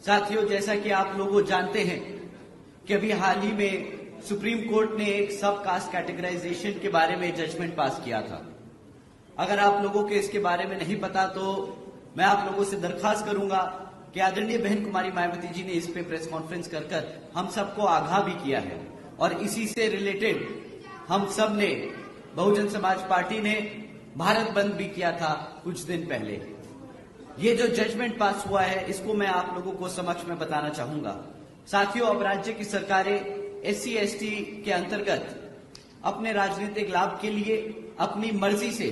साथियों, जैसा कि आप लोग जानते हैं कि अभी हाल ही में सुप्रीम कोर्ट ने एक सब कास्ट कैटेगराइजेशन के बारे में जजमेंट पास किया था। अगर आप लोगों के इसके बारे में नहीं पता तो मैं आप लोगों से दरखास्त करूंगा कि आदरणीय बहन कुमारी मायावती जी ने इस पे प्रेस कॉन्फ्रेंस कर हम सबको आगाह भी किया है और इसी से रिलेटेड हम सब ने, बहुजन समाज पार्टी ने भारत बंद भी किया था कुछ दिन पहले। ये जो जजमेंट पास हुआ है इसको मैं आप लोगों को समक्ष में बताना चाहूंगा। साथियों, अब राज्य की सरकारें SC ST के अंतर्गत अपने राजनीतिक लाभ के लिए अपनी मर्जी से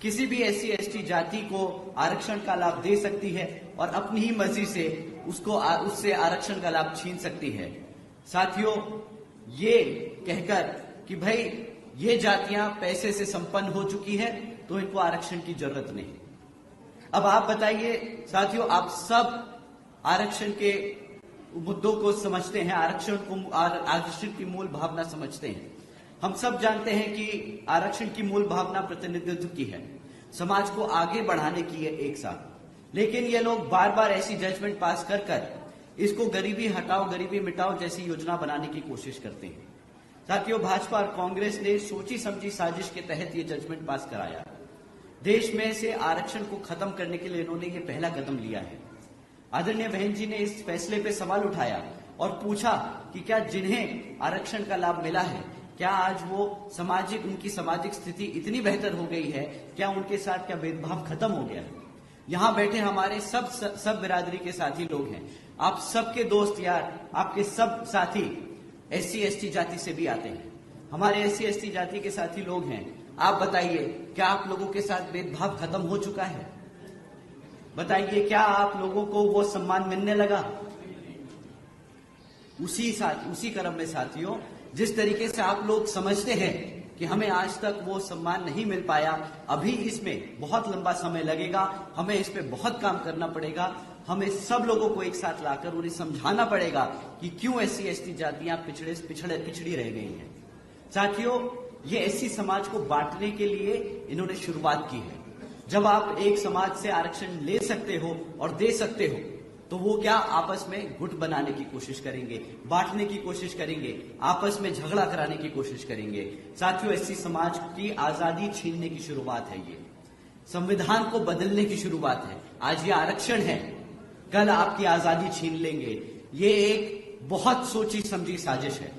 किसी भी SC ST जाति को आरक्षण का लाभ दे सकती है और अपनी ही मर्जी से उससे आरक्षण का लाभ छीन सकती है। साथियों, ये कहकर कि भाई ये जातियां पैसे से संपन्न हो चुकी है तो इनको आरक्षण की जरूरत नहीं। अब आप बताइए साथियों, आप सब आरक्षण के मुद्दों को समझते हैं, आरक्षण की मूल भावना समझते हैं। हम सब जानते हैं कि आरक्षण की मूल भावना प्रतिनिधित्व की है, समाज को आगे बढ़ाने की है एक साथ। लेकिन ये लोग बार बार ऐसी जजमेंट पास कर इसको गरीबी हटाओ गरीबी मिटाओ जैसी योजना बनाने की कोशिश करते हैं। साथियों, भाजपा और कांग्रेस ने सोची समझी साजिश के तहत ये जजमेंट पास कराया। देश में से आरक्षण को खत्म करने के लिए इन्होंने ये पहला कदम लिया है। आदरणीय बहन जी ने इस फैसले पे सवाल उठाया और पूछा कि क्या जिन्हें आरक्षण का लाभ मिला है, क्या आज वो उनकी सामाजिक स्थिति इतनी बेहतर हो गई है, क्या उनके साथ क्या भेदभाव खत्म हो गया है। यहाँ बैठे हमारे सब बिरादरी के साथी लोग हैं, आप सबके दोस्त यार, आपके सब साथी SC ST जाति से भी आते हैं, हमारे SC ST जाति के साथी लोग हैं। आप बताइए, क्या आप लोगों के साथ भेदभाव खत्म हो चुका है? बताइए, क्या आप लोगों को वो सम्मान मिलने लगा? उसी क्रम में साथियों, जिस तरीके से आप लोग समझते हैं कि हमें आज तक वो सम्मान नहीं मिल पाया, अभी इसमें बहुत लंबा समय लगेगा, हमें इस पे बहुत काम करना पड़ेगा। हमें सब लोगों को एक साथ लाकर उन्हें समझाना पड़ेगा कि क्यों SC ST जातियां पिछड़ी रह गई हैं। साथियों, ये SC समाज को बांटने के लिए इन्होंने शुरुआत की है। जब आप एक समाज से आरक्षण ले सकते हो और दे सकते हो तो वो क्या आपस में गुट बनाने की कोशिश करेंगे, बांटने की कोशिश करेंगे, आपस में झगड़ा कराने की कोशिश करेंगे। साथियों, SC समाज की आजादी छीनने की शुरुआत है, ये संविधान को बदलने की शुरुआत है। आज ये आरक्षण है, कल आपकी आजादी छीन लेंगे। ये एक बहुत सोची समझी साजिश है।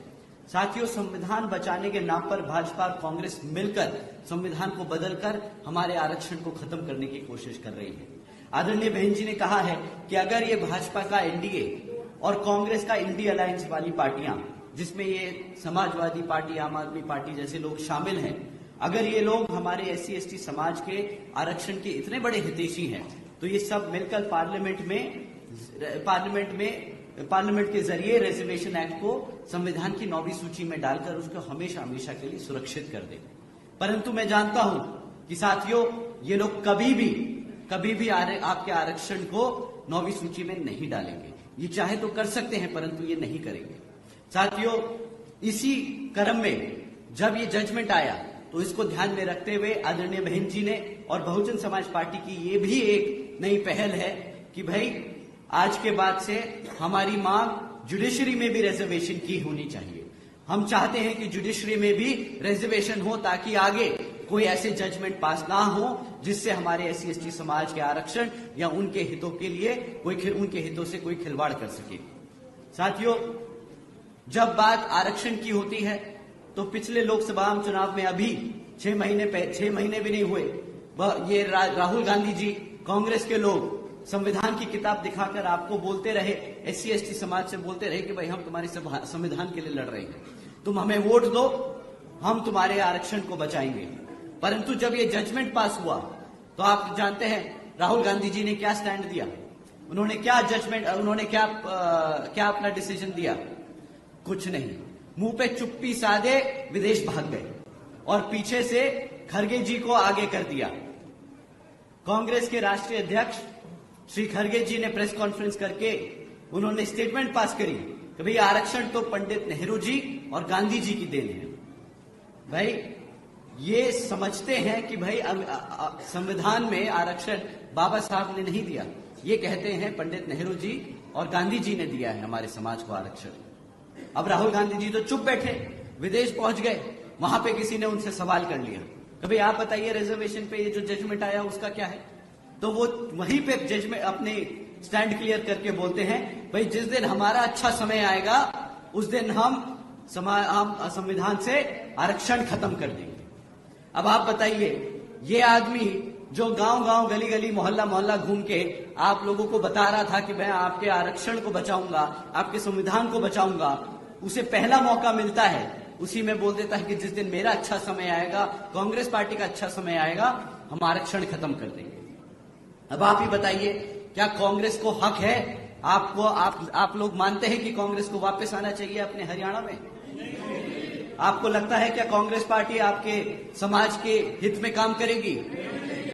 साथियों, संविधान बचाने के नाम पर भाजपा और कांग्रेस मिलकर संविधान को बदलकर हमारे आरक्षण को खत्म करने की कोशिश कर रही है। आदरणीय बहन जी ने कहा है कि अगर ये भाजपा का NDA और कांग्रेस का इंडी अलायंस वाली पार्टियां, जिसमें ये समाजवादी पार्टी, आम आदमी पार्टी जैसे लोग शामिल हैं, अगर ये लोग हमारे SC ST समाज के आरक्षण के इतने बड़े हितैषी हैं तो ये सब मिलकर पार्लियामेंट के जरिए रिजर्वेशन एक्ट को संविधान की 9वीं सूची में डालकर उसको हमेशा हमेशा के लिए सुरक्षित कर दे। परंतु मैं जानता हूं कि साथियों, ये लोग कभी भी आपके आरक्षण को 9वीं सूची में नहीं डालेंगे। ये चाहे तो कर सकते हैं परंतु ये नहीं करेंगे। साथियों, इसी क्रम में जब ये जजमेंट आया तो इसको ध्यान में रखते हुए आदरणीय बहन जी ने और बहुजन समाज पार्टी की ये भी एक नई पहल है कि भाई आज के बाद से हमारी मांग जुडिशरी में भी रिजर्वेशन की होनी चाहिए। हम चाहते हैं कि जुडिशरी में भी रिजर्वेशन हो ताकि आगे कोई ऐसे जजमेंट पास ना हो जिससे हमारे SC ST समाज के आरक्षण या उनके हितों के लिए उनके हितों से कोई खिलवाड़ कर सके। साथियों, जब बात आरक्षण की होती है तो पिछले लोकसभा चुनाव में अभी 6 महीने भी नहीं हुए, ये राहुल गांधी जी, कांग्रेस के लोग संविधान की किताब दिखाकर आपको बोलते रहे, SC ST समाज से बोलते रहे कि भाई हम तुम्हारे संविधान के लिए लड़ रहे हैं, तुम हमें वोट दो, हम तुम्हारे आरक्षण को बचाएंगे। परंतु जब ये जजमेंट पास हुआ तो आप जानते हैं राहुल गांधी जी ने क्या स्टैंड दिया, उन्होंने क्या अपना डिसीजन दिया? कुछ नहीं, मुंह पे चुप्पी साधे विदेश भाग गए और पीछे से खरगे जी को आगे कर दिया। कांग्रेस के राष्ट्रीय अध्यक्ष श्री खरगे जी ने प्रेस कॉन्फ्रेंस करके उन्होंने स्टेटमेंट पास करी कि भाई आरक्षण तो पंडित नेहरू जी और गांधी जी की देन है। भाई ये समझते हैं कि भाई संविधान में आरक्षण बाबा साहब ने नहीं दिया, ये कहते हैं पंडित नेहरू जी और गांधी जी ने दिया है हमारे समाज को आरक्षण। अब राहुल गांधी जी तो चुप बैठे, विदेश पहुंच गए, वहां पे किसी ने उनसे सवाल कर लिया, तो भाई आप बताइए रिजर्वेशन पे ये जो जजमेंट आया उसका क्या है? तो वो वहीं पे जजमेंट अपने स्टैंड क्लियर करके बोलते हैं, भाई जिस दिन हमारा अच्छा समय आएगा उस दिन हम संविधान से आरक्षण खत्म कर देंगे। अब आप बताइए, ये आदमी जो गांव गांव गली गली मोहल्ला मोहल्ला घूम के आप लोगों को बता रहा था कि मैं आपके आरक्षण को बचाऊंगा, आपके संविधान को बचाऊंगा, उसे पहला मौका मिलता है, उसी में बोल देता है कि जिस दिन मेरा अच्छा समय आएगा, कांग्रेस पार्टी का अच्छा समय आएगा, हम आरक्षण खत्म कर देंगे। अब आप ही बताइए, क्या कांग्रेस को हक है? आप लोग मानते हैं कि कांग्रेस को वापस आना चाहिए अपने हरियाणा में? आपको लगता है क्या कांग्रेस पार्टी आपके समाज के हित में काम करेगी?